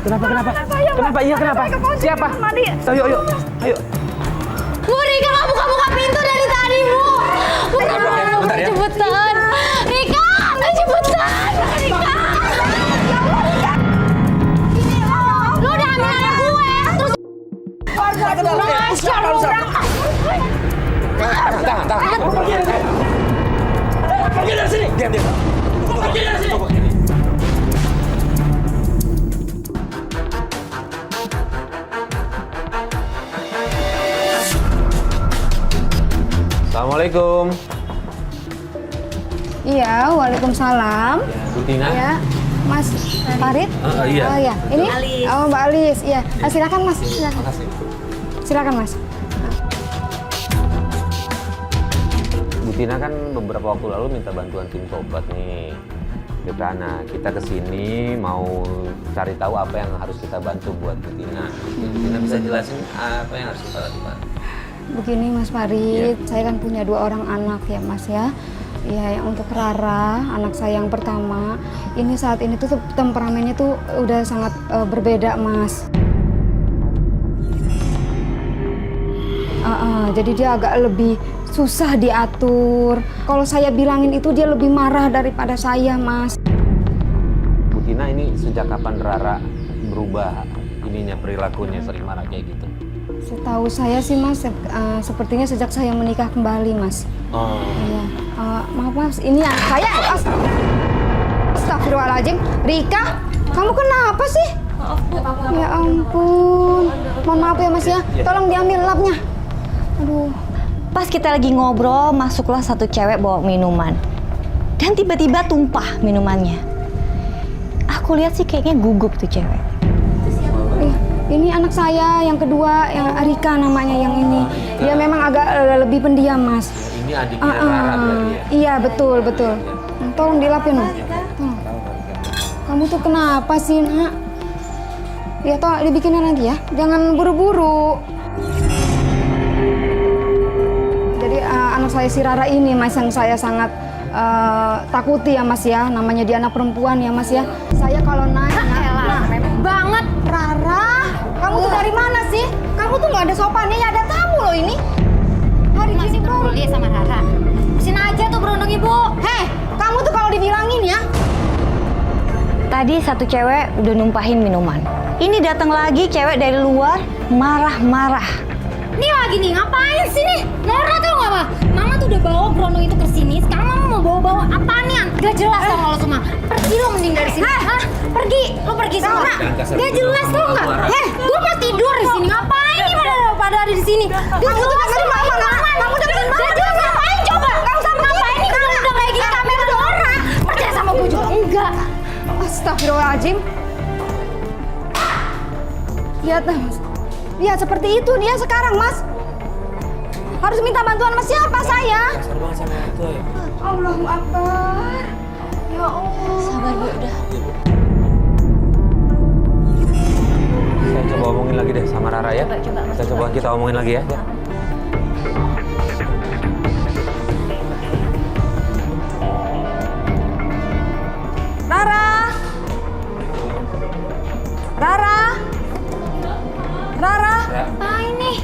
Kenapa? Iya, Kenapa? Siapa? Ayo. Bu, Rika nggak buka-buka pintu dari tadi, Bu. Bentar ya. Cepetan. Rika, nggak cepetan. Rika. Lu udah ambil anak gue, terus... Masya Allah. Tangan. Pergi dari sini. Diam. Pergi dari sini. Assalamualaikum. Iya, waalaikumsalam. Bu Tina. Ya, Mas Farid. Iya. Oh iya, ini Alis. oh Mbak Alis. Iya, silakan Mas. Silakan. Makasih. Silakan Mas. Bu Tina kan beberapa waktu lalu minta bantuan tim tobat nih. Nah, kita kesini mau cari tahu apa yang harus kita bantu buat Bu Tina. Bu Tina bisa jelasin apa yang harus kita lakukan? Begini Mas Farid, saya kan punya 2 orang anak ya Mas ya. Ya, yang untuk Rara, anak saya yang pertama, ini saat ini tuh temperamennya tuh udah sangat berbeda Mas. Jadi dia agak lebih susah diatur. Kalau saya bilangin itu dia lebih marah daripada saya Mas. Bu Tina, ini sejak kapan Rara berubah perilakunya sering marah kayak gitu? Setahu saya sih Mas, sepertinya sejak saya menikah kembali Mas. Oh. Iya. Maaf Mas, ini ya saya. Astagfirullahaladzim. Rika, kamu kenapa sih? Maaf, Bu. Ya ampun. Mohon maaf ya Mas ya. Tolong diambil lapnya. Aduh. Pas kita lagi ngobrol, masuklah satu cewek bawa minuman. Dan tiba-tiba tumpah minumannya. Aku lihat sih kayaknya gugup tuh cewek. Ini anak saya yang kedua, yang Rika namanya yang ini. Dia memang agak lebih pendiam Mas. Ini adiknya Rara berarti ya? Iya betul. Tolong dilapin Mas. Kamu tuh kenapa sih nak? Ya toh dibikinin lagi ya. Jangan buru-buru. Jadi anak saya si Rara ini Mas yang saya sangat takuti ya Mas ya. Namanya dia anak perempuan ya Mas ya. Saya kalau nanya, Banget. Rara, kamu tuh dari mana sih? Kamu tuh nggak ada sopannya, ya ada tamu loh ini. Hari Masih gini dong. peduli sama Rara. Sini aja tuh berundung Ibu. Hei, kamu tuh kalau dibilangin ya. Tadi satu cewek udah numpahin minuman. Ini datang lagi cewek dari luar, marah-marah. Nih lagi nih, ngapain sih nih? Nora tuh nggak apa? Mama tuh udah bawa berondong itu ke sini. Sekarang Mama mau bawa-bawa apaan nih? Gak jelas tau kalau semua. Pergi lo mending dari sini. Hah? Pergi, lo pergi semua. Gak jelas tau nggak? Gue mau tidur di sini. Ngapain nih pada ada di sini? Gak jelas tuh Mama. Kamu dengerin Mama. Gak jelas ngapain coba? Kamu sama ngapain nih? Kalau udah kayak gini kamera udah orang. Percaya sama gue juga enggak. Astagfirullahaladzim. Lihat Mas. Ya seperti itu dia sekarang Mas. Harus minta bantuan sama siapa saya? Allahu Akbar. Ya Allah. Sabar Bu, udah. Saya coba omongin lagi deh sama Rara ya. Kita omongin lagi ya. Rara. Ngapain nih?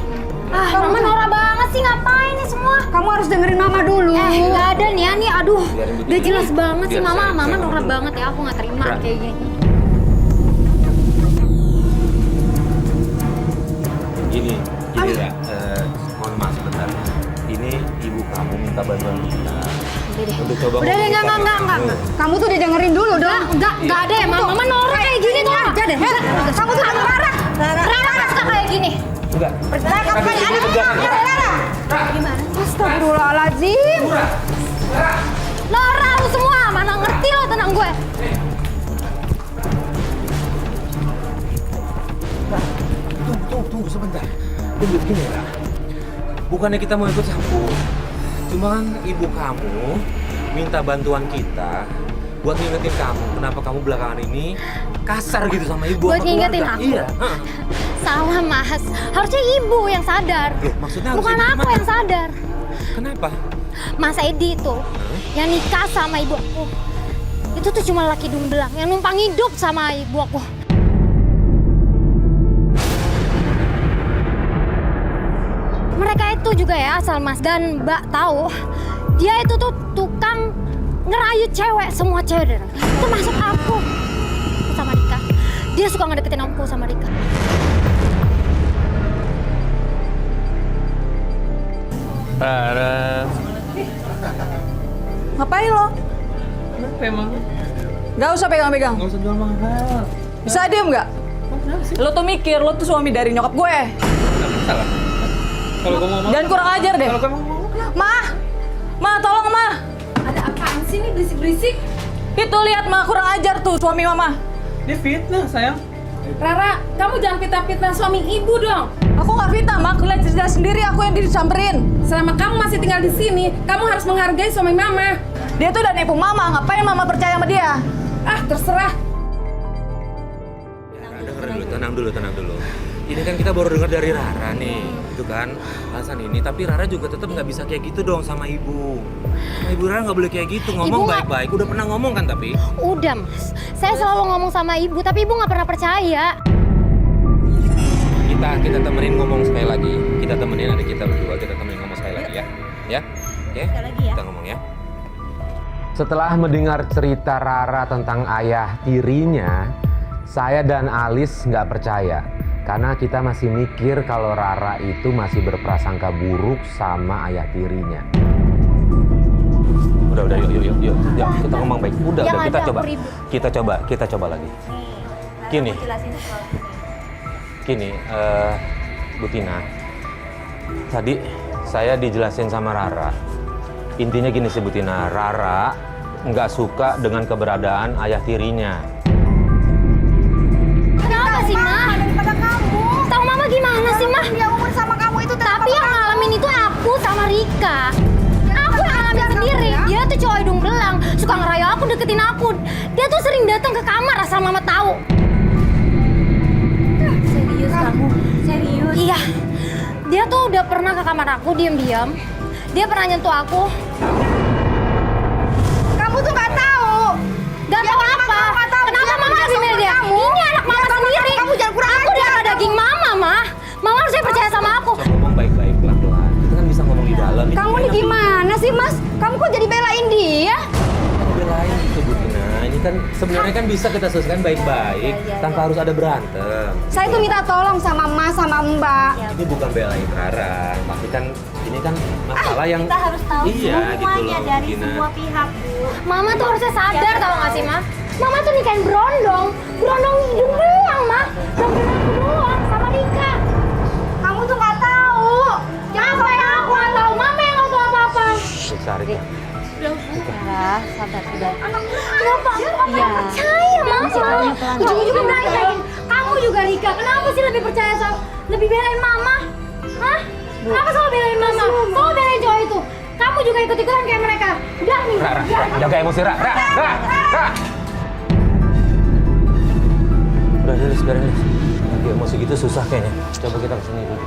Mama Nora banget sih, ngapain nih semua? Kamu harus dengerin Mama dulu. Gak ada nih ya, nih aduh. Gak jelas banget sih Mama saya Nora banget ya, aku gak terima kayak gini. Gini Ra, mohon maaf sebentar. Ini ibu kamu minta bantuan kita. Untuk coba Udah deh, enggak. Kamu tuh didengerin dulu dong. Enggak ada ya, Mama Nora kayak gini tuh. Aja deh. Kamu tuh sama Rara. Rara gak suka kayak gini. enggak. Kamu kayak Rara. Gimana? Astagfirullahaladzim. Nora lu semua, mana ngerti lo tentang gue. Tunggu sebentar. Tunggu begini Ra. Bukannya kita mau ikut campur. Cuma kan ibu kamu minta bantuan kita buat ngingetin kamu. Kenapa kamu belakangan ini kasar gitu sama ibu. Buat sama ngingetin keluarga. aku? Iya. Salah Mas, harusnya ibu yang sadar. Loh, maksudnya harus bukan ibu aku gimana? yang sadar. Kenapa? Mas Edi tuh yang nikah sama ibu aku. Itu tuh cuma laki dumbelang yang numpang hidup sama ibu aku. itu juga ya asal Mas dan Mbak tahu, dia itu tuh tukang ngerayu cewek, semua cewek termasuk aku sama Rika. Dia suka ngedeketin aku sama Rika. Rara. Ngapain lo? Kenapa emang? Gak usah pegang-pegang. Nggak usah jual mahal. Bisa diem gak? Lo tuh mikir, lo tuh suami dari nyokap gue. Salah. Kalau gue mau, Dan kurang ajar deh. kalau gue mau, Ma, tolong Ma. Ada apaan sih nih berisik-berisik? Itu lihat Ma, kurang ajar tuh suami Mama. dia fitnah sayang. Rara, kamu jangan fitnah-fitnah suami ibu dong. Aku nggak fitnah Ma, aku lihat cerita sendiri aku yang disamperin. Selama kamu masih tinggal di sini, kamu harus menghargai suami mama. Dia tuh udah nipu Mama, ngapain Mama percaya sama dia? Ah, terserah. Tenang dulu. Ini kan kita baru dengar dari Rara nih, itu kan alasan ini. Tapi Rara juga tetap nggak bisa kayak gitu dong sama ibu. Sama ibu Rara nggak boleh kayak gitu, ngomong Ibu nggak- baik-baik. Udah pernah ngomong kan tapi? Udah Mas, saya selalu ngomong sama ibu tapi ibu nggak pernah percaya. Kita temenin ngomong sekali lagi. Kita temenin adik kita berdua, kita temenin ngomong sekali lagi ya. Ya? Oke? Sekali lagi ya. Kita ngomong ya. Setelah mendengar cerita Rara tentang ayah tirinya, saya dan Alis nggak percaya. Karena kita masih mikir kalau Rara itu masih berprasangka buruk sama ayah tirinya. Udah, yuk, kita ngomong baik. Udah, Yang kita ada coba. aku ribut. Kita coba lagi. Gini, Bu Tina, tadi saya dijelasin sama Rara. Intinya gini sih Bu Tina, Rara nggak suka dengan keberadaan ayah tirinya. Kenapa sih Ma? Daripada kamu. Tahu Mama gimana sih Ma? Dia umur sama kamu itu Tapi yang ngalamin itu aku sama Rika. Aku yang ngalamin sendiri. Dia tuh cowok hidung belang, suka ngerayu aku, deketin aku. Dia tuh sering datang ke kamar asal Mama tahu. Serius kamu? Serius? Iya. Dia tuh udah pernah ke kamar aku diam-diam. Dia pernah nyentuh aku. Kamu tuh nggak tahu. Gak tahu apa? Kenapa Mama harus milih dia? Ini anak Mama sendiri. Kamu jangan kurang Aku darah daging Mama, Ma. Mama harusnya percaya sama aku. Coba ngomong baik-baik, pelan-pelan. Kita kan bisa ngomong di dalam. Kamu nih gimana sih Mas? Kamu kok jadi belain dia? Belain gitu Bu Tina. Ini kan sebenarnya kan bisa kita selesaikan baik-baik tanpa harus ada berantem. Saya tuh minta tolong sama Mas sama Mbak. Ini bukan belain Rara, tapi kan ini kan masalah yang Kita harus tahu iya, gitu semuanya loh, dari Gina. semua pihak, Bu. Mama tuh harusnya sadar, tau gak sih, Ma? Mama tuh nikahin Brondong hidung belang, Ma. Brondong aku doang sama Rika. Kamu tuh nggak tahu. Apa yang aku nggak tahu? Mama yang nggak tahu apa-apa. Cari. Sarah, sabar sudah. Kenapa? Aku nggak percaya, Mama. Kamu juga belain. Kamu juga Rika. Kenapa sih lebih percaya sama, lebih belain Mama? Hah? Kenapa selalu belain Mama? Selalu belain cowok itu. Kamu juga ikut-ikutan kayak mereka. Udah nih. Rara, udah. jaga emosi Rara. Udah Rilis, biarin Rilis. Nanti emosi gitu susah kayaknya. Coba kita kesini dulu.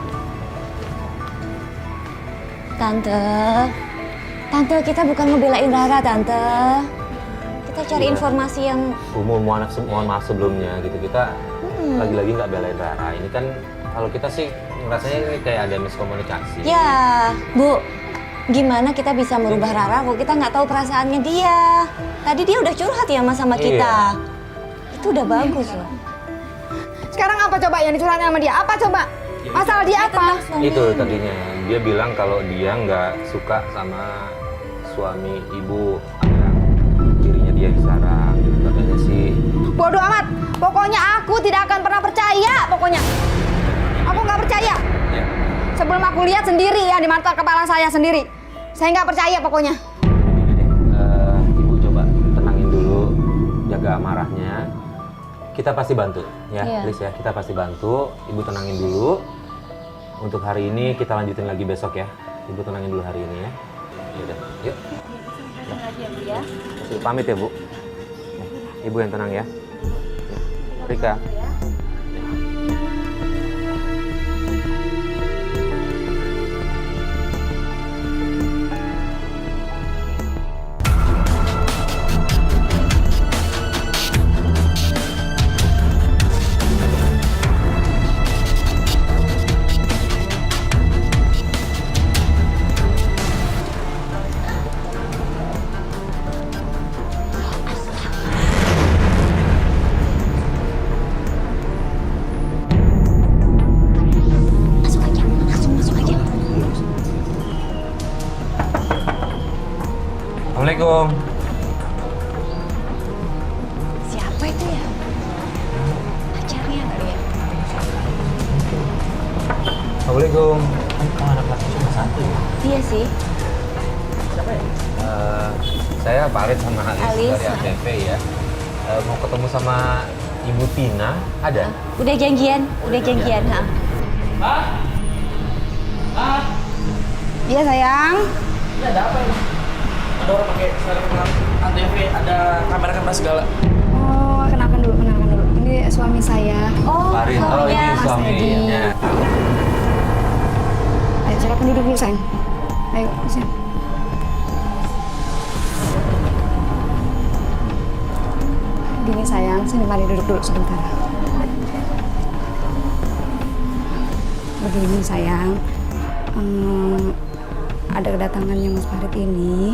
Tante, kita bukan ngebelain Rara, Tante. Kita cari Iya. informasi yang Mohon maaf sebelumnya gitu. Kita lagi-lagi nggak belain Rara. Ini kan kalau kita sih rasanya ini kayak ada miskomunikasi. ya, Bu. Gimana kita bisa merubah Rara kalau kita nggak tahu perasaannya dia? Tadi dia udah curhat ya sama kita. Itu udah bagus loh. Sekarang apa coba yang dicurhatin sama dia? Apa coba? Masalah dia apa? Itu tadinya dia bilang kalau dia nggak suka sama suami ibu yang dirinya dia disarang gitu katanya sih. Bodoh amat. Pokoknya aku tidak akan pernah percaya. Pokoknya. Aku nggak percaya. Ya. Sebelum aku lihat sendiri ya di mata kepala saya sendiri. Saya nggak percaya pokoknya. Ibu coba tenangin dulu, jaga amarahnya. Kita pasti bantu, ya, Iya. please ya. Kita pasti bantu. Ibu tenangin dulu. Untuk hari ini kita lanjutin lagi besok ya. Ibu tenangin dulu hari ini ya. Yaudah, yuk. Ya. Pamit ya Bu. Ibu yang tenang ya. Rika. Assalamualaikum. Siapa itu ya? Pacarnya kali ya? Assalamualaikum. Kan anak kelas cuma satu ya? Iya sih. Saya Farid sama Alis Alis, dari ATV ya. Mau ketemu sama Ibu Tina, ada? Udah janjian, ha. Iya sayang. Ini ada apa ini? Ada orang pakai seragam ATV, ada kamera-kamera segala. Oh, kenalkan dulu. Ini suami saya. Oh, Farid, oh ini suaminya. suaminya. Ayo, silakan duduk dulu sayang. Ayo, sini. Gini sayang, sini mari duduk dulu sebentar. Begini sayang, ada kedatangannya Mas Farid ini.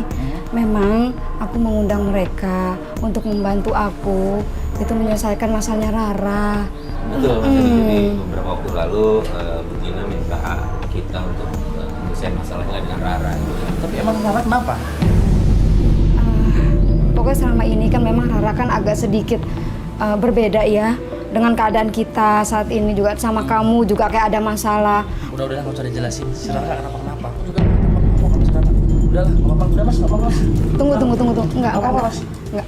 Memang aku mengundang mereka untuk membantu aku itu menyelesaikan masalahnya Rara. Betul, jadi beberapa waktu lalu Bu Tina minta kita untuk menyelesaikan masalahnya dengan Rara. Tapi emang Rara kenapa? Pokoknya selama ini kan memang Rara kan agak sedikit berbeda ya dengan keadaan kita saat ini juga sama kamu juga kayak ada masalah. Udah nggak usah dijelasin. Si Rara kenapa? Aku juga nggak tahu si Rara. Udahlah, nggak apa-apa. Udah mas, nggak apa-apa mas. Tunggu. Enggak. Enggak.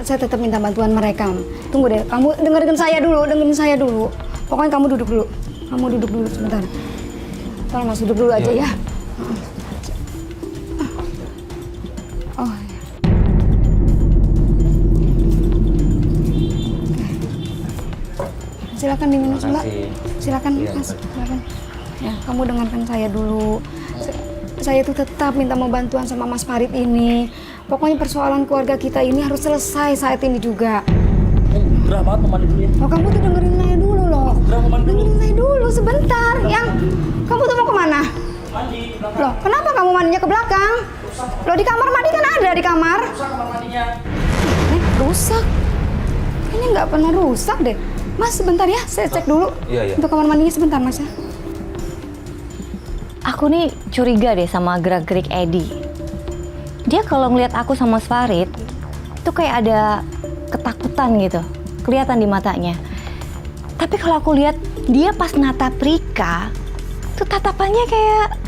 Saya tetap minta bantuan mereka. Tunggu deh, kamu dengerin saya dulu. Pokoknya kamu duduk dulu. Sebentar. Tolong mas duduk dulu aja ya. Oh, ya. Silakan diminum Mbak. Silakan Iya, Mas, silakan. Ya, kamu dengarkan saya dulu. Saya tuh tetap minta mau bantuan sama Mas Farid ini. Pokoknya persoalan keluarga kita ini harus selesai saat ini juga. Gerah banget mau mandi dulu ya. Oh, kamu tuh dengerin saya dulu loh. Gerah mau mandi dulu. Dengerin saya dulu sebentar. Yang kamu tuh mau kemana? Mandi, belakang. Loh, kenapa kamu mandinya ke belakang? Loh, di kamar mandi kan ada di kamar. Rusak kamar mandinya. Rusak. Kayaknya nggak pernah rusak deh. Mas, sebentar ya, saya cek dulu. Iya. Untuk kamar mandinya sebentar, Mas ya. Aku nih curiga deh sama gerak-gerik Edi. Dia kalau ngeliat aku sama Mas Farid, itu kayak ada ketakutan gitu, kelihatan di matanya. Tapi kalau aku lihat dia pas natap Rika, tuh tatapannya kayak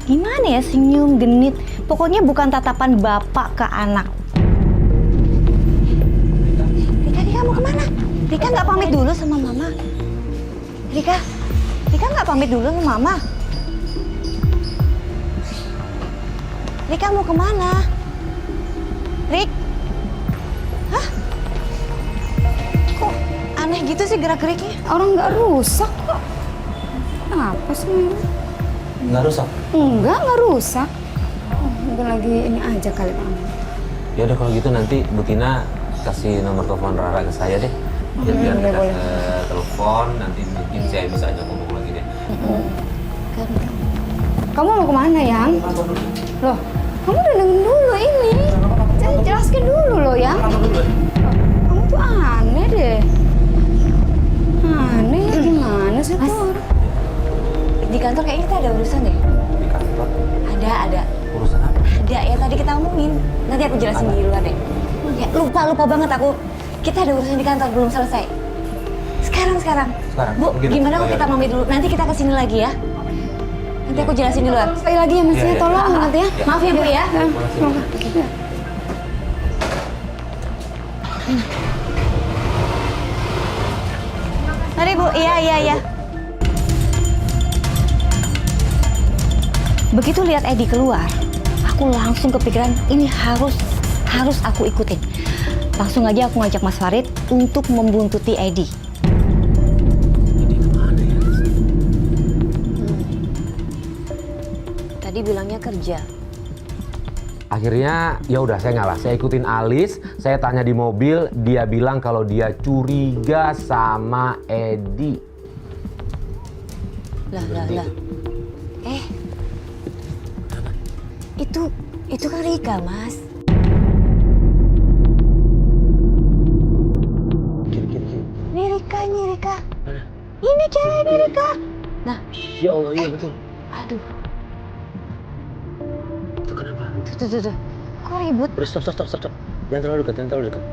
gimana ya, senyum, genit. Pokoknya bukan tatapan bapak ke anak. Rika mau kemana? Rika nggak pamit dulu sama mama. Rika nggak pamit dulu sama mama. Rika mau kemana? Rik? Hah? Kok aneh gitu sih gerak-geriknya? Orang nggak rusak kok. Apa sih? Nggak rusak? Nggak rusak. Oh, mungkin lagi ini aja kali Pak. Ya udah kalau gitu nanti Bu Tina kasih nomor telepon Rara ke saya deh. Biar kita boleh. telepon, nanti mungkin saya bisa ajak ngomong lagi deh. Kamu mau kemana, Yang? Loh, kamu dengerin dulu ini. Saya jelaskan dulu loh, Yang. Kamu tuh aneh deh. Aneh ya, gimana sih Mas. tuh? Di kantor kayaknya kita ada urusan deh. Di kantor? Ada. Urusan apa? Ada ya, tadi kita omongin. Nanti aku jelasin di luar deh. Ya, lupa banget aku. Kita ada urusan di kantor belum selesai. Sekarang. Bu, Begini. gimana kalau kita pamit dulu? Nanti kita kesini lagi ya. Nanti aku jelasin di luar. Sekali lagi ya, Mas. Iya, iya. Tolong nanti ya. Maaf ya, Bu ya. Semoga. Ya. Mari Bu, iya. Begitu lihat Edi keluar, aku langsung kepikiran ini harus aku ikutin. Langsung aja aku ngajak Mas Farid untuk membuntuti Edi. Jadi kemana ya? Tadi bilangnya kerja. Akhirnya ya udah saya ngalah. Saya ikutin Alis. Saya tanya di mobil, dia bilang kalau dia curiga sama Edi. Lah. Itu kan Rika, Mas. Ini Rika. Ini cewek ini Rika. Nah. Ya Allah, iya betul. Aduh. Itu kenapa? Tuh. Kok ribut? Udah stop. Jangan terlalu dekat.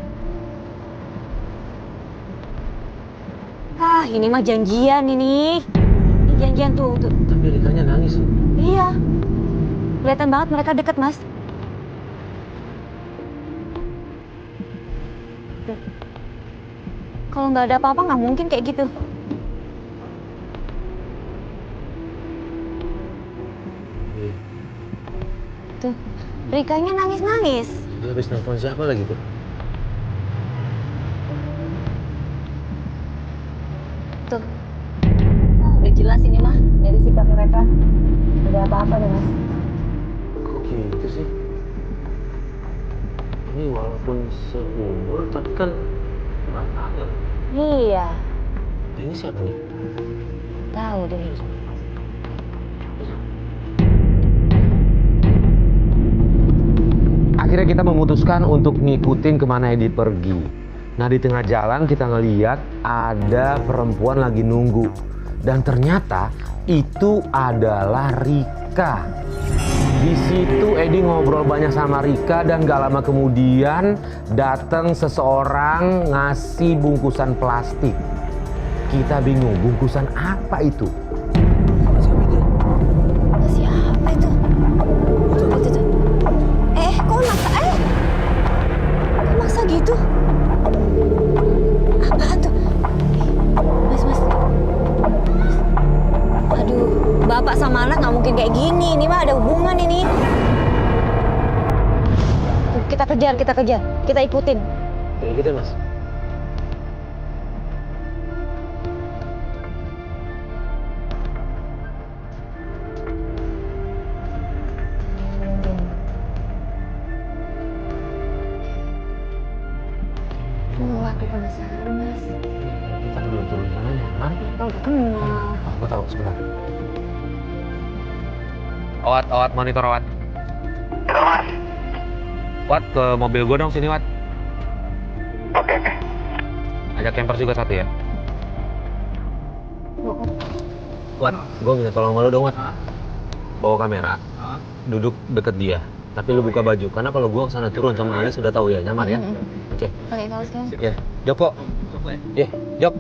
Ah, ini mah janjian ini. Ini janjian tuh. Tapi Rikanya nangis. Iya. Kelihatan banget mereka deket, Mas. Tuh. Kalau nggak ada apa-apa nggak mungkin kayak gitu. Tuh, Rikanya nangis-nangis. Dia habis nelfon siapa lagi tuh? Tuh. Udah jelas ini mah dari sikap mereka. Ada apa-apa deh, Mas. Kok gitu sih? Ini walaupun seumur tapi kan nggak tahu. Iya, Ini siapa nih? tahu deh. Akhirnya kita memutuskan untuk ngikutin kemana Edi pergi. Nah di tengah jalan kita ngeliat ada perempuan lagi nunggu. Dan ternyata itu adalah Rika. Di situ Edi ngobrol banyak sama Rika dan gak lama kemudian datang seseorang ngasih bungkusan plastik. Kita bingung bungkusan apa itu? Siapa itu? Itu tuh. Kok maksa gitu? Apaan tuh? Mas. Aduh, bapak sama anak nggak mungkin kayak gini. Ini mah ada hubungan ini. Tuh, kita kejar. Kita ikutin. Kayak gitu Mas. Aku penasaran, Mas. Kita dulu turun sananya. Mana? Kau gak kenal. Aku tahu sebentar. Owat, monitor Owat. Wat, ke mobil gue dong sini, Wat. Oke. Ajak camper juga satu ya. Wat, gue minta tolong sama lu dong, Wat. Bawa kamera, duduk deket dia. Tapi lu buka baju, karena kalau gue kesana turun sama Alis sudah tahu ya, nyamar ya. Oke. Pakai kaos kan? Ya, Joko. Ya, Jok.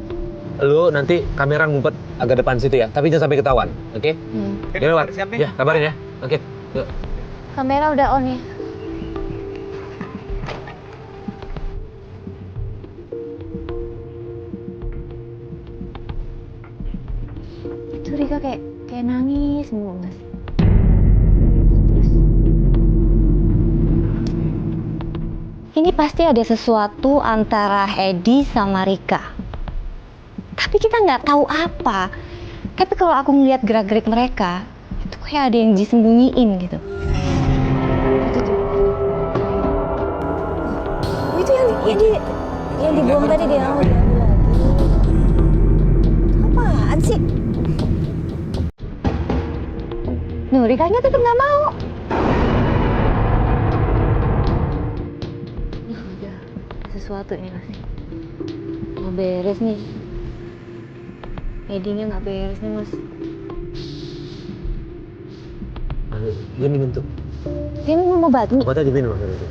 Lu nanti kamera ngumpet agak depan situ ya, tapi jangan sampai ketahuan, oke? Ya, Wat. Ya, kabarin ya. Oke. Yuk. Kamera udah on ya. Itu Rika kayak nangis mulu, Mas. Terus. Ini pasti ada sesuatu antara Edi sama Rika. Tapi kita nggak tahu apa. Tapi kalau aku ngeliat gerak-gerik mereka, itu kayak ada yang disembunyiin gitu. Itu yang dibuang tadi dia mau diambil lagi. Apaan sih? Nuh, Rikanya tetap nggak mau. Ada sesuatu ini pasti. Nggak beres nih. Edinya nggak beres nih, Mas. Dia minum tuh. Dia minum obat nih. Obatnya diminum maksudnya itu.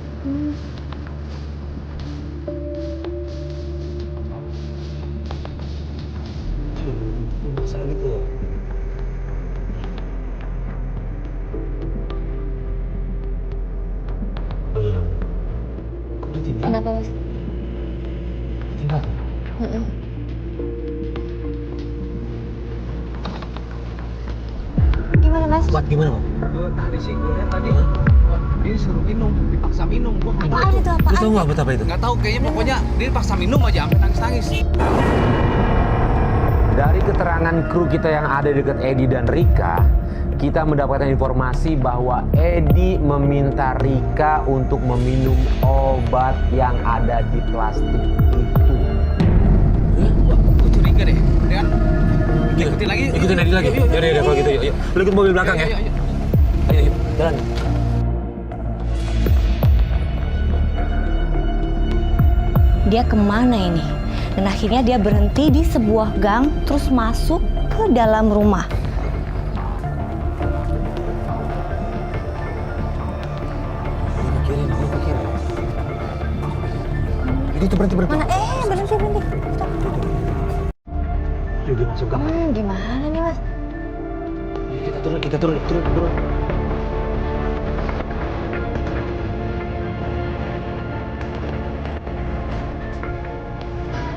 Masa gitu ya? Belum. Kok ditinggal? Kenapa, Mas? Tinggal. Gimana, Mas? Wat gimana, Bang? Tadi sih gue lihat tadi dia suruh minum, dipaksa minum. Gua Apaan itu? Lu Apaan? tahu nggak betapa itu? nggak tahu, kayaknya pokoknya dia dipaksa minum aja sampai nangis-nangis. Dari keterangan kru kita yang ada dekat Edi dan Rika, kita mendapatkan informasi bahwa Edi meminta Rika untuk meminum obat yang ada di plastik itu. Gue curiga deh. Dengan ikutin lagi. Ikutin Edi lagi. Yuk, Yaudah, kalau gitu yuk. Lu ikut mobil belakang ya. Yuk. Ayo, jalan. Dia kemana ini? Dan akhirnya dia berhenti di sebuah gang, terus masuk ke dalam rumah. Mikirin Itu berhenti. Mana? Berhenti. Udah masuk kamar. Gimana nih Mas? Kita turun.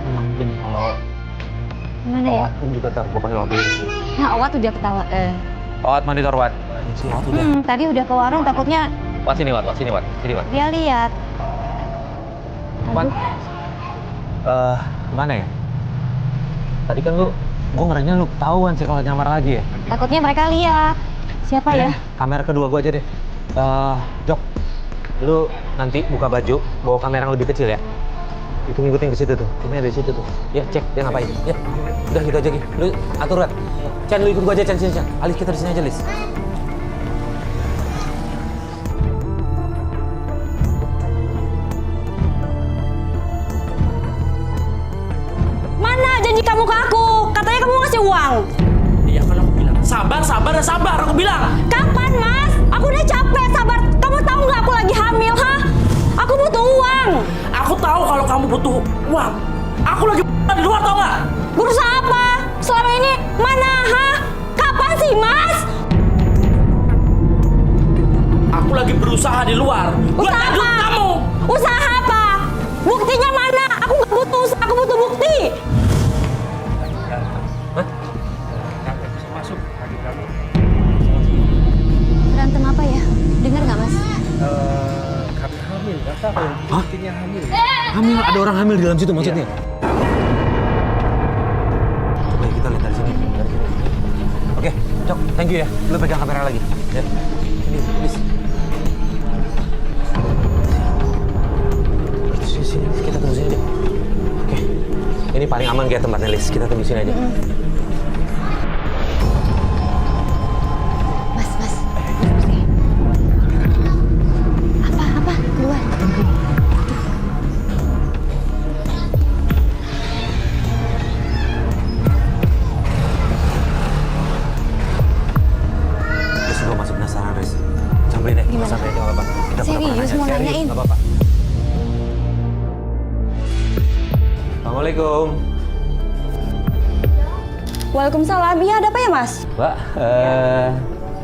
Mungkin kalau Mana ya? Om juga taruh gue panggil mobil. Nah, Owat udah ketawa. Wat monitor Wat. Tadi udah ke warung takutnya Wat sini Wat. dia lihat. Wat. Mana ya? Tadi kan gue ngeranya lu ketahuan sih kalau nyamar lagi ya. Takutnya mereka lihat. Siapa ya? Kamera kedua gue aja deh. Jok, lu nanti buka baju, bawa kamera yang lebih kecil ya. Itu ngikutin ke situ tuh, ini ada di situ tuh. Ya cek dia ngapain. Ya, udah gitu aja Ki. Lu atur Rat. Chan lu ikut gua aja Chan sini Chan. Alis kita di sini aja Lis. Mana janji kamu ke aku? Katanya kamu ngasih uang. Iya kan aku bilang. Sabar, aku bilang. Kapan, Mas? Aku udah capek sabar. Kamu tahu nggak aku lagi hamil, hah? Aku butuh uang. Aku tahu kalau kamu butuh uang. Aku lagi di luar tau nggak? Berusaha apa? Selama ini mana, hah? Kapan sih, Mas? Aku lagi berusaha di luar. Buat Usaha lanjut apa? kamu. Usaha apa? Buktinya mana? Aku nggak butuh usaha, aku butuh bukti. Berantem apa ya? Dengar nggak Mas? Kami hamil, nggak tahu kalau istrinya hamil. Hamil, ada orang hamil di dalam situ maksudnya. Coba kita lihat dari sini. Oke, Cok, thank you ya. Lu pegang kamera lagi. Ya. Ini, Lis. Sini, kita tunggu sini deh. Oke. Ini paling aman kayak tempatnya Lis. Kita tunggu sini aja. Mas. Apa? Keluar. Lis, gua masih penasaran, Lis. Sampai deh. Gimana? Sampai aja nggak apa-apa. Kita Serius, pura-pura aja. mau Serius, nanyain? nggak apa-apa. Assalamualaikum. Waalaikumsalam. Iya, ada apa ya, Mas? Mbak,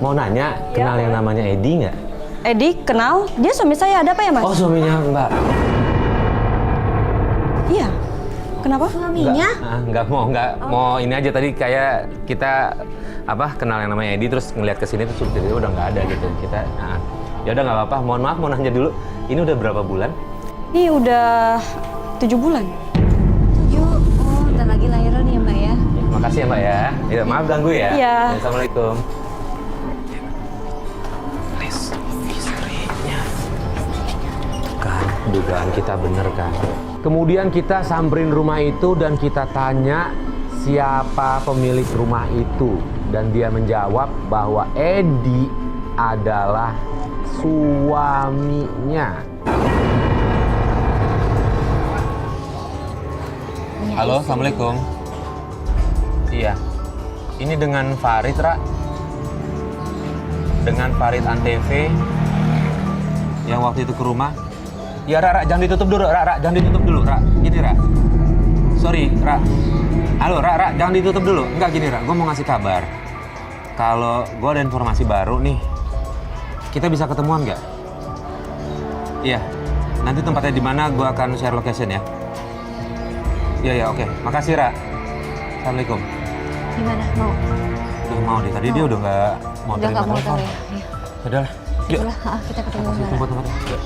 mau nanya, kenal yang namanya Edi nggak? Edi, kenal? Dia suami saya. Ada apa ya, Mas? Oh, suaminya Mbak. Iya. Kenapa? Nggak mau ini aja tadi kayak kita kenal yang namanya Edi terus ngeliat ke sini terus tiba-tiba udah nggak ada gitu kita. Ya udah nggak apa-apa. Mohon maaf mau nanya dulu. Ini udah berapa bulan? Ini udah 7 bulan. 7. Oh, bentar lagi lahiran ya Mbak ya? Makasih ya Mbak ya. Ya maaf ganggu ya. Iya. Assalamualaikum. Lis, istrinya. Kan, dugaan kita bener kan. Kemudian kita samperin rumah itu dan kita tanya siapa pemilik rumah itu. Dan dia menjawab bahwa Edi adalah suaminya. Halo, Assalamualaikum. Iya. Ini dengan Farid, Ra. Dengan Farid Antv yang waktu itu ke rumah. Ya, Ra, jangan ditutup dulu, Ra, jangan ditutup dulu, Ra. Gini, Ra. Sorry, Ra. Halo, Ra, jangan ditutup dulu. Enggak gini, Ra. Gue mau ngasih kabar. Kalau gue ada informasi baru nih. Kita bisa ketemuan nggak? Iya. Nanti tempatnya di mana gue akan share location ya. Iya, oke. Makasih, Ra. Assalamualaikum. Gimana? Mau? Udah mau deh. Tadi dia udah nggak mau Udah nggak mau tahu ya? Udah lah. Yuk. Udah, kita ketemu Kasih di mana? tempat-tempatnya. Yuk.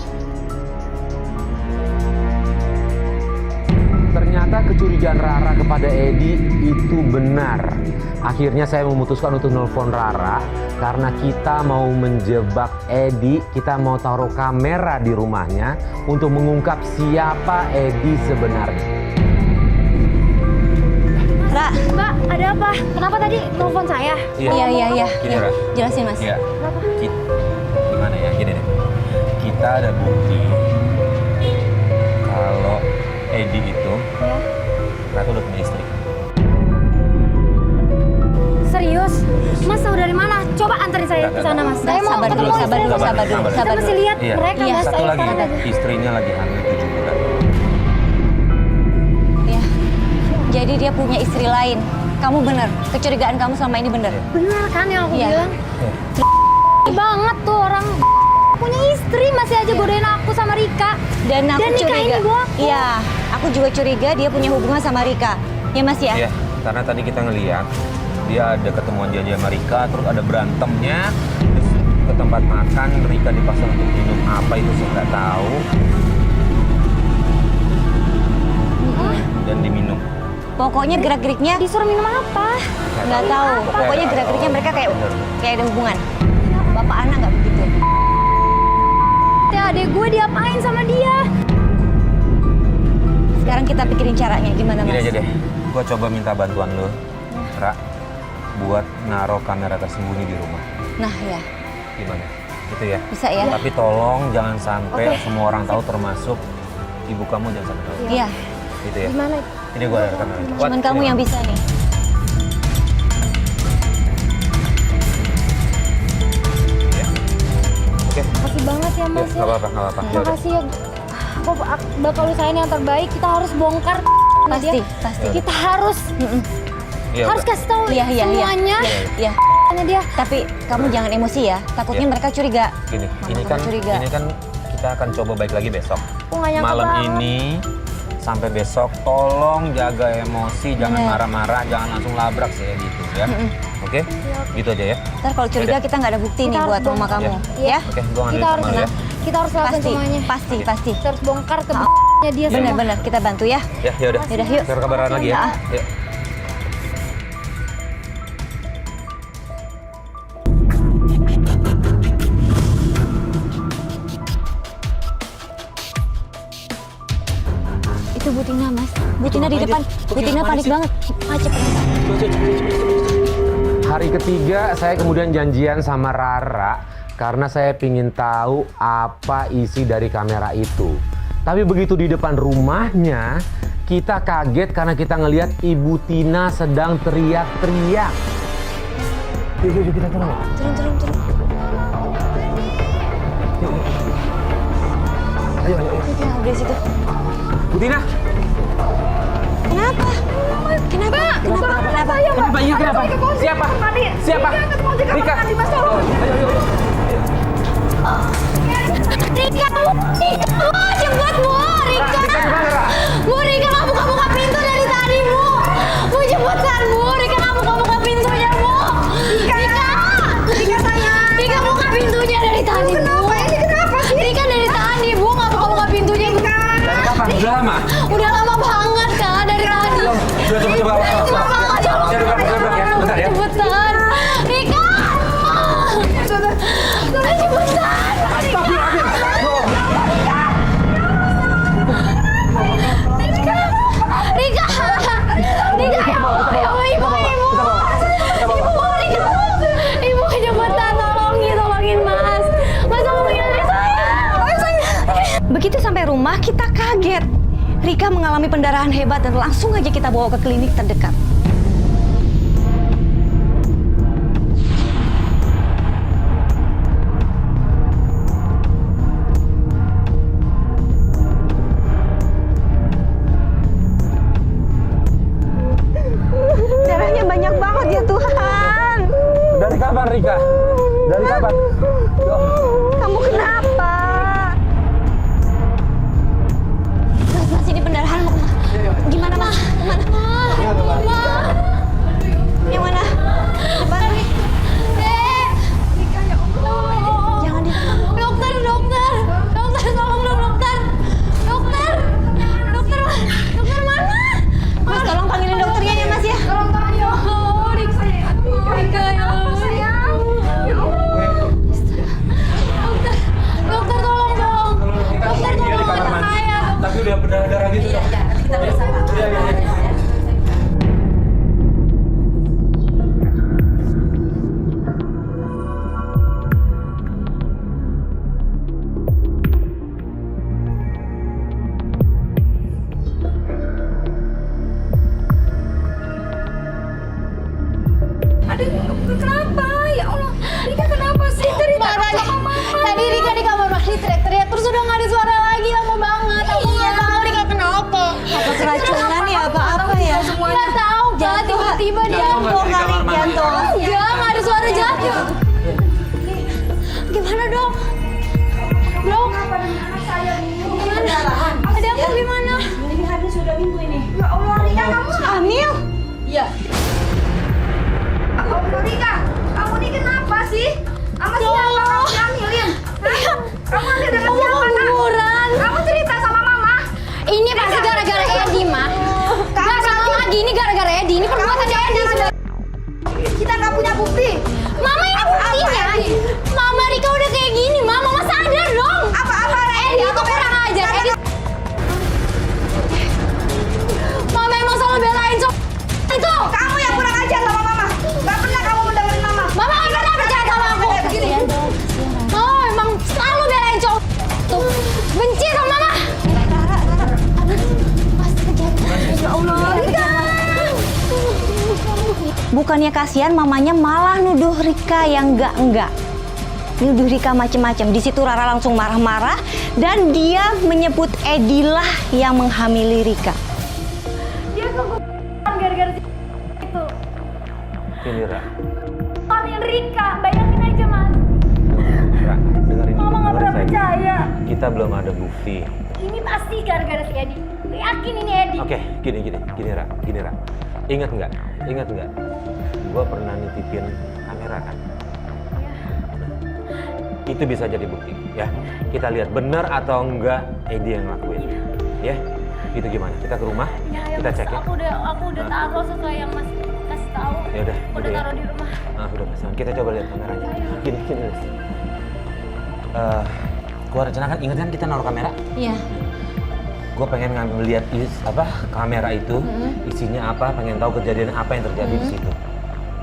Ternyata kecurigaan Rara kepada Edi itu benar. Akhirnya saya memutuskan untuk nelpon Rara karena kita mau menjebak Edi, kita mau taruh kamera di rumahnya untuk mengungkap siapa Edi sebenarnya. Ra, Mbak, ada apa? Kenapa tadi telepon saya? iya. Gini, Ra. Jelasin Mas. Iya. Gimana ya? Gini deh. Kita ada bukti kalau Edi itu ternyata udah punya istri. Serius? Mas tahu dari mana? Coba anterin saya ke sana, Mas. Saya mau Sabar ketemu dulu, istri sabar dulu, Mas. sabar dulu. Kita mesti lihat Iya. mereka, Iya. Mas. Satu Saya lagi, sekarang aja. istrinya lagi hamil 7 bulan. Jadi dia punya istri lain. Kamu bener, kecurigaan kamu selama ini bener. Bener kan yang aku Iya. bilang? Banget tuh orang punya istri masih aja godain aku sama Rika. Dan aku Dan nikahin curiga. gua. Iya, aku juga curiga dia punya hubungan sama Rika. Ya Mas ya? Iya, karena tadi kita ngeliat dia ada ketemuan janji sama Rika, terus ada berantemnya, terus ke tempat makan, Rika dipaksa untuk minum apa itu saya nggak tahu. Dan diminum. Pokoknya gerak-geriknya Disuruh minum apa? nggak tahu. Pokoknya gerak-geriknya mereka kayak ada hubungan. Bapak anak nggak begitu. Teh adek gue diapain sama dia? Sekarang kita pikirin caranya gimana Gini Mas? aja deh, gua coba minta bantuan lo, Ra, buat naruh kamera tersembunyi di rumah. Nah ya, Gimana? Gitu ya? bisa ya? Tapi tolong jangan sampai semua orang tahu, termasuk ibu kamu jangan sampai tahu. Iya, Gitu ya? Gimana? Ini gua ada kamera. cuman kamu yang bisa nih. Oke. Makasih banget ya Ya, Mas ya. nggak apa-apa, nggak apa-apa. Yaudah. Makasih ya. Aku bakal usahain yang terbaik. Kita harus bongkar sama Pasti, dia. pasti. Kita harus Iya, harus udah. kasih tahu Iya, iya, iya. semuanya. Iya, Sama dia. tapi kamu jangan emosi ya. Takutnya Iya. mereka curiga. Gini, Mama ini kamu kan curiga. kita akan coba balik lagi besok. Aku nggak nyangka Malam banget. ini sampai besok tolong jaga emosi, jangan Bener. marah-marah, jangan langsung labrak sih gitu ya. Oke? Gitu aja ya. Ntar kalau curiga Yaudah. kita nggak ada bukti Kita nih harus buat mama bongkar. kamu. Iya. Ya? Oke, gua ngandelin Kita harus sama lu ya. kita harus lakukan Pasti, semuanya. pasti, pasti. Kita harus bongkar ke nya dia semua. Bener-bener kita bantu ya. Ya, yaudah. Yaudah, yuk. Kita kabaran lagi ya. Ah. Yuk. Itu Bu Tina, Mas. Bu Tina di depan. Bu Tina panik banget. Ah, cepet. Hari ketiga saya kemudian janjian sama Rara karena saya ingin tahu apa isi dari kamera itu. Tapi begitu di depan rumahnya, kita kaget karena kita ngelihat Ibu Tina sedang teriak-teriak. Yuk, kita turun. Turun. Ayo. Ya, udah situ. Bu Tina! Kenapa? Kenapa? Kenapa? Iya, kenapa? Siapa? Siapa? Rika! Ayo. Rika, cepet Bu, Rika. Bu, Rika nggak buka-buka pintu dari tadi Bu. Bu cepetan Bu, Rika nggak buka-buka pintunya Bu. Rika sayang. Rika buka pintunya dari tadi Bu. Kenapa ini? Kenapa sih? Rika dari tadi Bu nggak buka-buka pintunya Bu. Dari kapan? Udah lama? Udah lama banget Kak dari tadi. Coba. Bentar ya. Cepetan. Rika. Cepetan. Rika, ibu cepetan tolongin Mas ngomongin anak saya. Begitu sampai rumah kita kaget. Rika mengalami pendarahan hebat dan langsung aja kita bawa ke klinik terdekat. Darahnya banyak banget ya Tuhan. Dari kapan, Rika? Dari kapan? Kamu kenapa? Mas, ini pendarahan mau kemana? Gimana Mas? Kemana? Yang mana? Depan. Jangan di Dokter, tolong dong dokter mana? Mas, tolong panggilin dokternya ya Mas ya. Tolong ya Allah, Rika ya Allah sayang. Dokter tolong dong. Dokter tolong anak saya. Tapi udah berdarah gitu dong. Kita bersama. Kenapa? Ya Allah, Rika kenapa sih? Tadi Rika di kamar mandi teriak-teriak terus udah nggak ada suara lagi lama banget. Aku nggak tahu Rika kenapa. Apa keracunan ya? Apa dia. Rika, kamu ini kenapa sih? Sama siapa kamu hamilin? Kamu hamil dengan siapa, Nak? Kamu cerita sama Mama. Ini pasti gara-gara Edi, mah. Gak salah lagi, ini gara-gara Edi. Ini perbuatan Edi. Kita nggak punya bukti. Mama ini buktinya. Mama Rika udah kayak gini, Mama sadar dong. Apa-apa, Edi itu kurang ajar. Edi. Mama emang selalu belain itu. Kamu yang kurang ajar sama Mama. Nggak pernah kamu mendengarin Mama. Mama nggak pernah percaya sama aku. Oh, emang selalu belain cowok. Tuh, benci sama Mama. Ya Allah, Rika. Bukannya kasihan, mamanya malah nuduh Rika yang enggak. Nuduh Rika macem-macem. Di situ Rara langsung marah-marah dan dia menyebut Edi lah yang menghamili Rika. Dia keguguran gara-gara itu. Ini Ra, Hamil Rika, bayangin aja, Mas. Ra, dengerin dulu, Mama nggak pernah dengerin saya dulu. percaya. Kita belum ada bukti. Ini pasti gara-gara si Edi. Gue yakin ini Edi. Oke, gini Ra. Ingat nggak? Gua pernah nitipin kamera kan? Nah, itu bisa jadi bukti, ya. Kita lihat benar atau enggak Edi yang ngelakuin, ya. Itu gimana? Kita ke rumah, kita cek ya. Aku udah taruh sesuai yang Mas kasih tahu. Ya udah, Udah taruh di rumah. Udah pasang. Kita coba lihat kameranya. Gini. Gua rencana kan, ingat kan kita naruh kamera? Iya. Gue pengen lihat kamera itu isinya apa, pengen tahu kejadian apa yang terjadi di situ.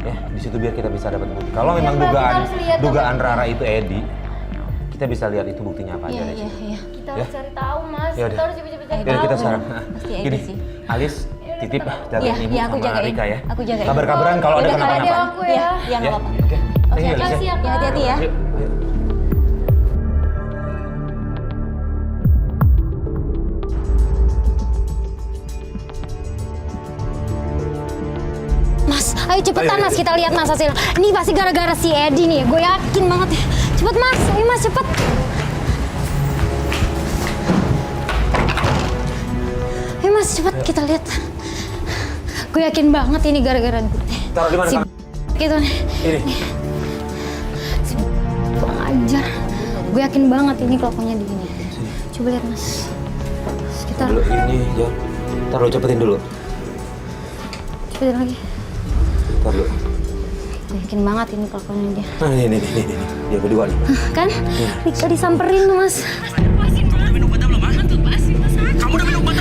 Ya, di situ biar kita bisa dapat bukti. Kalau memang Mbak, kita harus lihat dugaan apa- Rara itu Edi, kita bisa lihat itu buktinya apa aja dari situ. Kita Ya. harus cari tahu, Mas. Ya udah. Kita harus cepet-cepet cari Yaudah, tahu. kita sekarang. Pasti Edi Gini, sih. Alis titip jagain ibu aku sama jagain. Rika ya. Aku jagain. Kabar-kabaran kalau ada Yaudah, kalau kenapa-napa. Aku ya. Ya, nggak apa-apa. Oke. Thank you, Alis, Makasih ya, Kak. Hati-hati ya. Yuk. Mas, ayo cepetan Mas, kita lihat Mas hasil. Ini pasti gara-gara si Edi nih, gue yakin banget ya. Cepet Mas, ayo Mas cepet. Ayo Mas cepet kita lihat. Gue yakin banget ini gara-gara gue. Taruh di mana, Si Kak? gitu nih. Ini. Si kurang ajar. Gue yakin banget ini kelakuannya di sini. Coba lihat Mas. Sekitar Dulu ini ya. Taruh cepetin dulu. cepetin lagi. Taruh. Gue yakin banget ini kelakuannya dia. Nah, ini. Dia berdua nih. Kan? Rika disamperin tuh Mas.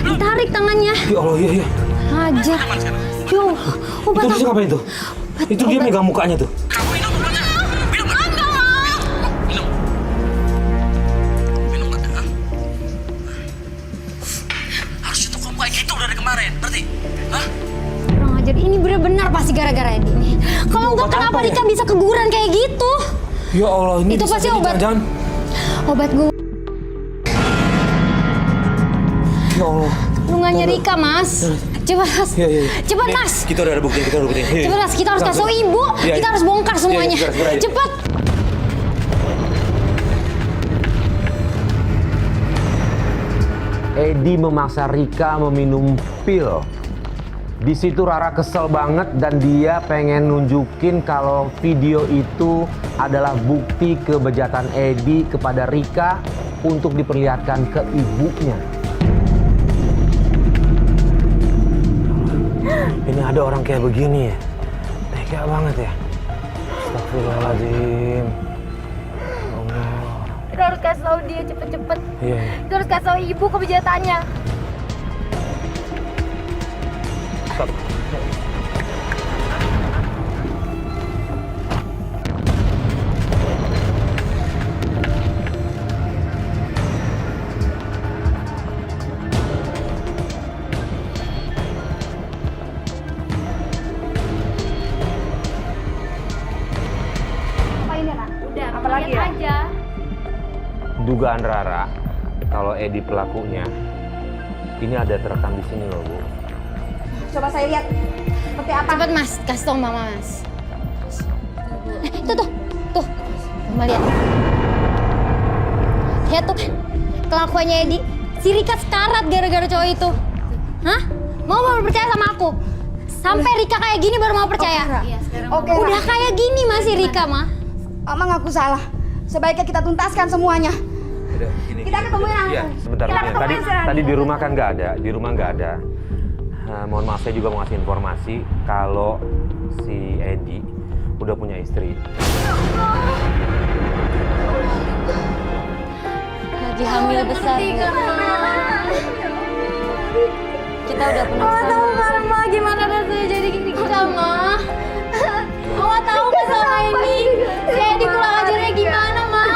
Ditarik tangannya. Ya Allah, iya. Aja. Yo, obat Itu dia ngapain tuh? Itu dia megang mukanya tuh. Harusnya tuh kamu kayak gitu dari kemarin, ngerti? Hah? kurang ajar. Ini bener-bener pasti gara-gara Edi nih. Kalau enggak Obat kenapa apa ya? Rika bisa keguguran kayak gitu? Ya Allah, ini Itu bisa pasti jadi obat. jangan-jangan. Obat gue. Ya Allah. Kandungannya Rika, Mas. Cepat, Mas. Iya. Cepat, Nih, Mas. Kita udah ada bukti. Iya. Cepat, Mas. Kita harus kasih tahu ibu. Iya, Kita iya. harus bongkar semuanya. Iya, segera, ayo. Cepat. Edi memaksa Rika meminum pil. Di situ Rara kesel banget dan dia pengen nunjukin kalau video itu adalah bukti kebejatan Edi kepada Rika untuk diperlihatkan ke ibunya. Ini ada orang kayak begini ya? Tega banget ya? Astagfirullahaladzim. Kita harus kasih tahu dia cepet-cepet. Iya. Kita harus kasih tahu ibu kebejatannya. Stop. Apa ini, Ra? Udah, Apa lagi lihat ya? aja. Dugaan Rara kalau Edi pelakunya ini ada terekam di sini loh, Bu. Coba saya lihat seperti apa. Cepet, Mas. Kasih tahu Mama, Mas. Tuh. Mama lihat. Lihat tuh kan. Kelakuannya Edi. Si Rika sekarat gara-gara cowok itu. Hah? Mau percaya sama aku? Sampai Rika kayak gini baru mau percaya. Oke, Udah kayak gini masih Rika mah. Emang aku salah. Sebaiknya kita tuntaskan semuanya. Udah, gini. Kita ketemu ya. Ya, sebentar. Tadi di rumah kan nggak ada, di rumah nggak ada. Mohon maaf, saya juga mau ngasih informasi kalau si Edi udah punya istri. Lagi hamil besar. Kita udah pernah sama. Ma, gimana rasanya jadi gini kita, Ma? Mama tahu nggak sama ini? Si Edi kurang ajarnya gimana, Ma?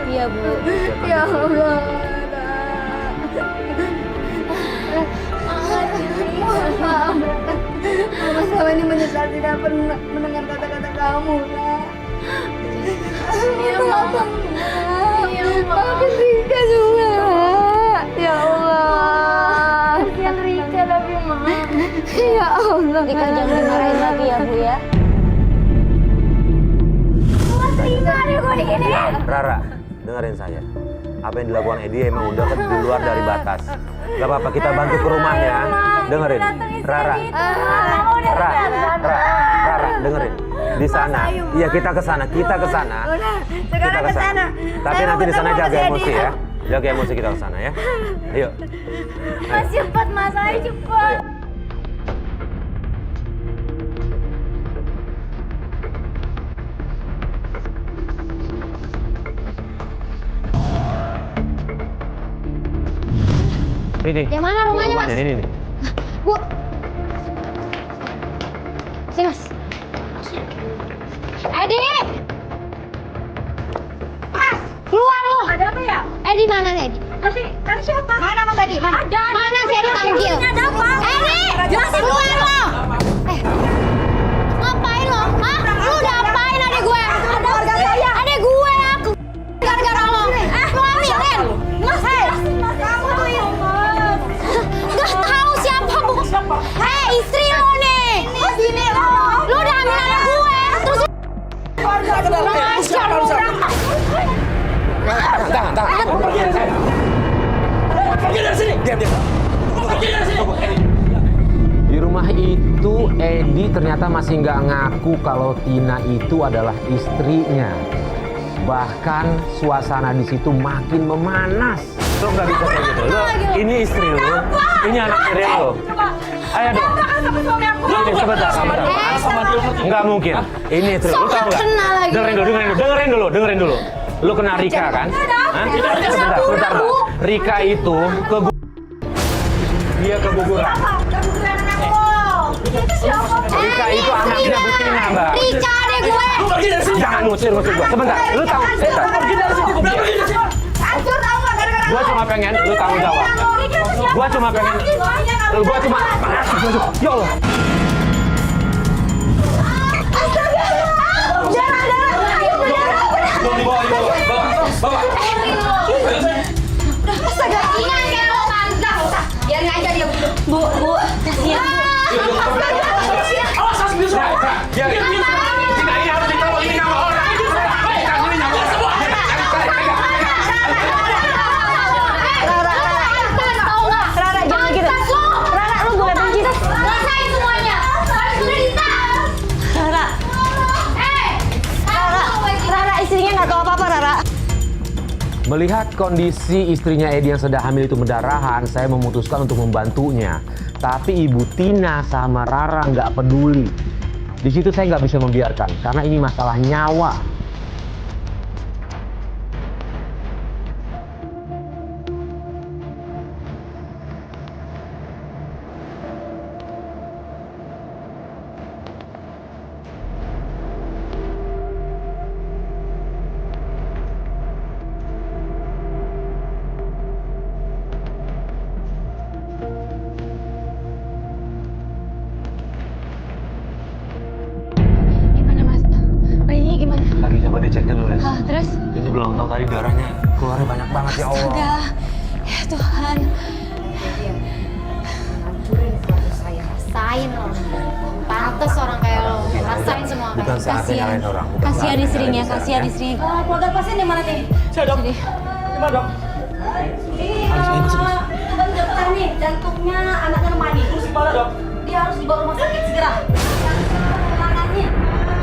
Iya, Bu. Ya Allah. Maaf, Mama selama ini menyesal tidak pernah mendengar kata-kata kamu, Nak. Iya, Mama. Iya, Ma. Maafin Rika juga. Ya Allah. Kasihan Rika tapi, Ma. Ya Allah. Rika jangan dimarahin lagi ya, Bu ya. Terima deh gue diginiin. Rara, dengerin saya. Apa yang dilakukan Edi emang udah di luar dari batas. Gak apa-apa, kita bantu ke rumahnya. Dengerin, Rara, dengerin. Di sana, iya kita ke sana. Kita ke sana. Tapi nanti di sana jaga emosi ya. Jaga emosi kita ke sana ya. Ayo. Mas cepat, Mas. Ayo cepat. Ini. Yang mana rumahnya, Mas? Ini nih. Bu. Sini, Mas. Edi! Mas, keluar lu! Ada apa ya? Edi mana, Edi? Tadi siapa? Mana Mas Edi? Ada. Mana si Edi panggil? Ada apa? Edi! Masih keluar lo! Ngapain lo? Hah? Lu udah apain adik gue? Ada keluarga saya. Adik gue aku. Gara-gara lo. Lu ambilin. Mas, kamu tuh ya, Mas. Gak tahu siapa, Bu. Istri lo nih. Sini lo. Lu udah ambil anak gue. Terus Tangan. Pergi dari sini. Diam. Pergi dari sini. Di rumah itu Edi ternyata masih nggak ngaku kalau Tina itu adalah istrinya. Bahkan suasana di situ makin memanas. Lo nggak bisa kayak gitu. Lo, ini istri lo, ini anak istri lo. Ayo dong. Ini sebentar. Nggak mungkin. Ini istri lo, tahu nggak? Dengerin dulu. Lo kena Rika kan? Hah? Sebentar. Rika itu dia keguguran. Rika itu anaknya Bu Tina, Mbak. Rika adek gue. Jangan ngusir gua. Sebentar. Lu tahu? Gua cuma pengen lu tanggung jawab. Gua cuma ya Allah. Bawa. Astaga, ingat ya lo tante. Biarin aja dia begitu. Bu, kasihan. Awas sendiri semua. Tidak ini harus ditaruh ini nama orang. Ini nama semua. Rara, jangan gitu. Rara, lu boleh benci. Rasain semuanya. Harus cerita. Rara, istrinya nggak tahu apa-apa, Rara. Melihat kondisi istrinya Edi yang sedang hamil itu pendarahan, saya memutuskan untuk membantunya. Tapi Ibu Tina sama Rara nggak peduli. Di situ saya nggak bisa membiarkan, karena ini masalah nyawa. Lagi coba dicek dulu, Les. Terus? Ini belum tahu tadi darahnya keluarnya banyak banget ya Allah. Enggak. Ya Tuhan. Hancurin keluarga saya. Rasain lo. Pantes orang kayak lo. Rasain semua. Bukan saatnya nyalain orang. Kasihan istrinya. Keluarga pasien di mana nih? Saya dok. Gimana dok? Dokter nih, jantungnya anaknya lemah nih. Terus gimana dok? Dia harus dibawa rumah sakit segera. Tangannya.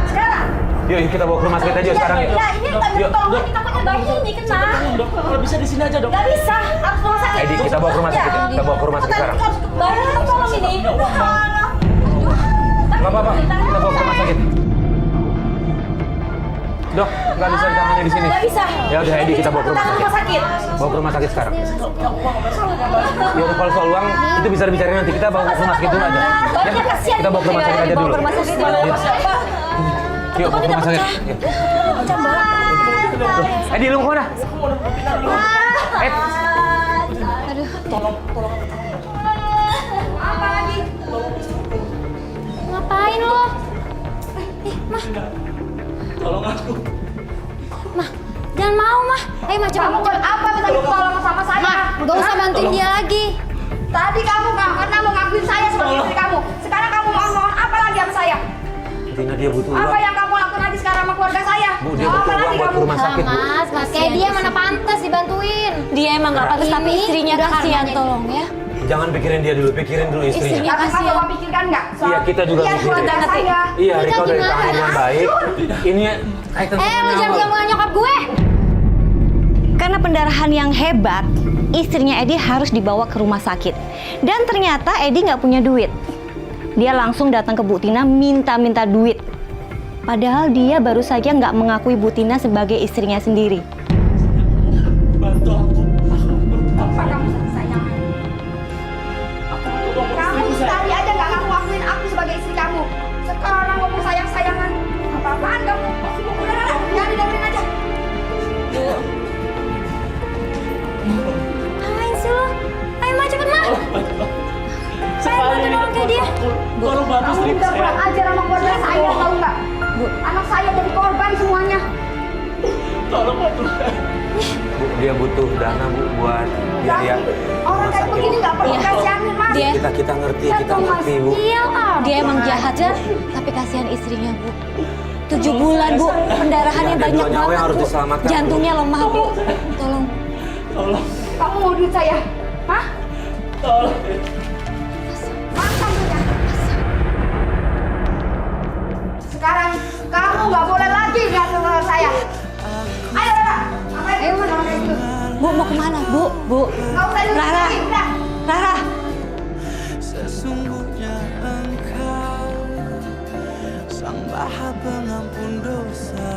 Sekarang. Yuk kita bawa ke rumah sakit aja sekarang ya. Ya ini tak Yuk. tolong kita punya bayi ini kena. Dok, kalau bisa di sini aja dok. Gak bisa, harus rumah sakit. Edi, kita bawa ke rumah sakit. Kita bawa ke rumah sakit sekarang. Bayi kita tolong ini. Nggak apa-apa, kita bawa ke rumah sakit. Dok, nggak bisa ditangani di sini. Gak bisa. Ya udah Edi, kita bawa ke rumah sakit. Bawa ke rumah sakit sekarang. Ya udah kalau soal uang itu bisa dibicarain nanti. Kita bawa ke rumah sakit dulu aja. Ya, kita bawa ke rumah sakit aja dulu. Yuk, bawa ke rumah sakit. Yuk. Edi, lu mau kemana? Apa lagi? Ngapain lo? Mah. Tolong aku. Mah, jangan mau, Mah. Ayo, Mah, coba. Kamu buat apa minta tolong sama saya? Mah, gak usah bantuin dia lagi. Tadi kamu karena mau ngakuin saya sebagai istri kamu. Sekarang kamu mohon apa lagi sama saya? Tina, dia butuh uang. Apa yang kamu lakukan lagi sekarang sama keluarga saya? Bu, dia butuh uang buat ke rumah sakit, Bu. Mas, kayak dia mana pantas dibantuin. Dia emang nggak pantas, tapi Ini istrinya udah kasihan, karena- tolong ya. Jangan pikirin dia dulu, pikirin dulu istrinya. Tapi masa kamu pikirkan nggak? Iya, kita juga Lihat mikirin. keluarga saya. Iya, Kita Riko dari gimana? tahan yang baik. Ini kaitan sama Lu jangan nyawa. bilang nyokap gue. Karena pendarahan yang hebat, istrinya Edi harus dibawa ke rumah sakit. Dan ternyata Edi nggak punya duit. Dia langsung datang ke Bu Tina minta duit. Padahal dia baru saja nggak mengakui Bu Tina sebagai istrinya sendiri. Bantu aku. Apa kamu sayang? Kamu sekali aja nggak ngakuin aku sebagai istri kamu. Sekarang kamu sayang-sayangan. Apa-apaan kamu? Udah, jangan didengerin aja. Ngapain sih lo? Ayo, Mah, cepet, Mah. Sekali ini kayak dia. tolong bantu Kamu istri udah kurang saya. ajar sama keluarga saya, tahu nggak? Anak saya jadi korban semuanya. Tolong bantu. Bu, dia butuh dana, Bu, buat biaya Orang rumah kayak sakit. begini nggak perlu kasihanin, Mas. Kita ngerti, kita ngerti, Bu. Iya, Dia emang jahat, tapi kasihan istrinya, Bu. 7 bulan, Bu. Pendarahannya Ya, ada banyak dua nyawa yang banget, harus Bu. diselamatkan, Bu. Jantungnya lemah, Bu. Tolong. Tolong. Kamu mau duit saya? Hah? Tolong. Makan duitnya. Sekarang kamu nggak boleh lagi nggak sama saya. Ayo, Rara. Ayo, mana kayak gitu? Bu, mau kemana, Bu? Bu. Nggak usah duit Rara. lagi, udah. Rara. Sesungguhnya engkau sang Maha Pengampun dosa.